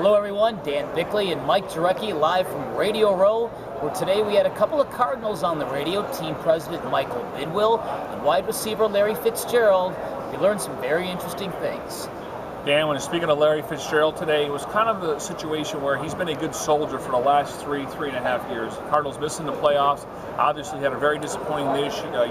Hello everyone, Dan Bickley and Mike Jarecki live from Radio Row, where today we had a couple of Cardinals on the radio, team president Michael Bidwill and wide receiver Larry Fitzgerald. We learned some very interesting things. Dan, when speaking of Larry Fitzgerald today, it was kind of the situation where he's been a good soldier for the last three and a half years. Cardinals missing the playoffs, obviously had a very disappointing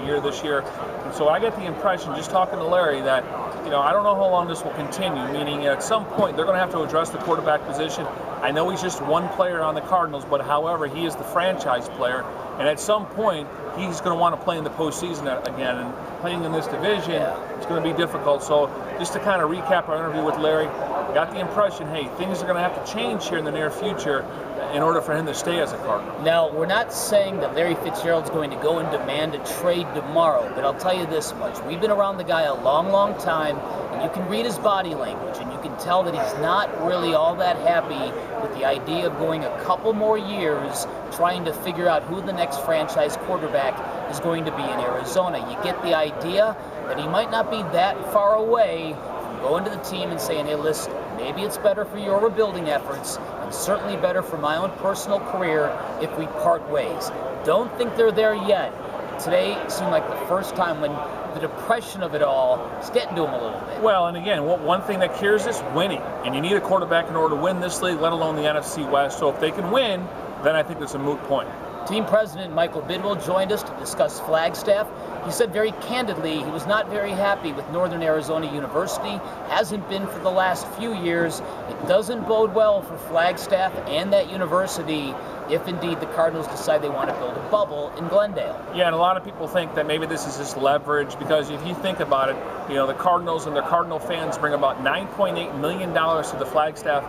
year this year. And so I get the impression, just talking to Larry, that I don't know how long this will continue, meaning at some point they're going to have to address the quarterback position. I know he's just one player on the Cardinals, but however, he is the franchise player. And at some point, he's going to want to play in the postseason again. And playing in this division, it's going to be difficult. So just to kind of recap our interview with Larry, I got the impression, hey, things are going to have to change here in the near future in order for him to stay as a Cardinal. Now, we're not saying that Larry Fitzgerald's going to go and demand a trade tomorrow, but I'll tell you this much. We've been around the guy a long time, and you can read his body language, and you can tell that he's not really all that happy with the idea of going a couple more years trying to figure out who the next franchise quarterback is going to be in Arizona. You get the idea that he might not be that far away from going to the team and saying, hey, listen, maybe it's better for your rebuilding efforts and certainly better for my own personal career if we part ways. Don't think they're there yet. Today seemed like the first time when the depression of it all is getting to him a little bit. Well, and again, one thing that cures this, winning. And you need a quarterback in order to win this league, let alone the NFC West. So if they can win, then I think it's a moot point. Team president Michael Bidwill joined us to discuss Flagstaff. He said very candidly he was not very happy with Northern Arizona University, hasn't been for the last few years. It doesn't bode well for Flagstaff and that university if indeed the Cardinals decide they want to build a bubble in Glendale. Yeah, and a lot of people think that maybe this is just leverage, because if you think about it, the Cardinals and their Cardinal fans bring about $9.8 million to the Flagstaff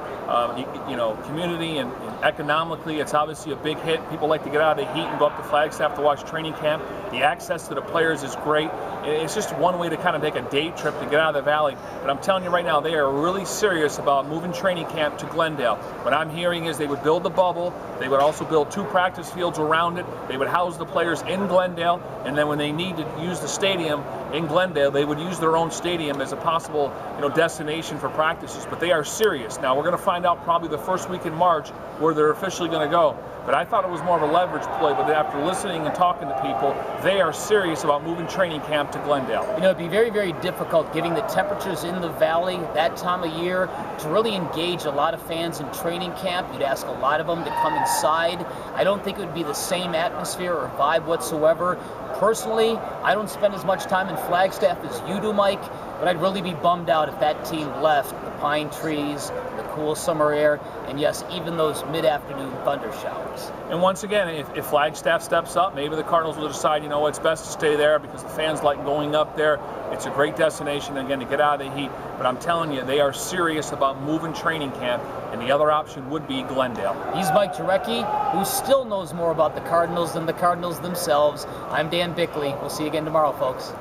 community, and economically it's obviously a big hit. People like to get out of the heat and go up to Flagstaff to watch training camp. The access to the players is great. It's just one way to kind of make a day trip to get out of the valley. But I'm telling you right now, they are really serious about moving training camp to Glendale. What I'm hearing is they would build the bubble. They would also build 2 practice fields around it. They would house the players in Glendale. And then when they need to use the stadium in Glendale, they would use their own stadium as a possible destination for practices. But they are serious. Now, we're going to find out probably the first week in March where they're officially going to go. But I thought it was more of a leverage play, but after listening and talking to people, they are serious about moving training camp to Glendale. It'd be very, very difficult, given the temperatures in the valley that time of year, to really engage a lot of fans in training camp. You'd ask a lot of them to come inside. I don't think it would be the same atmosphere or vibe whatsoever. Personally, I don't spend as much time in Flagstaff as you do, Mike, but I'd really be bummed out if that team left the pine trees, the cool summer air, and yes, even those mid-afternoon thunder showers. And once again, if Flagstaff steps up, maybe the Cardinals will decide, it's best to stay there because the fans like going up there. It's a great destination, again, to get out of the heat. But I'm telling you, they are serious about moving training camp, and the other option would be Glendale. He's Mike Jarecki, who still knows more about the Cardinals than the Cardinals themselves. I'm Dan Bickley. We'll see you again tomorrow, folks.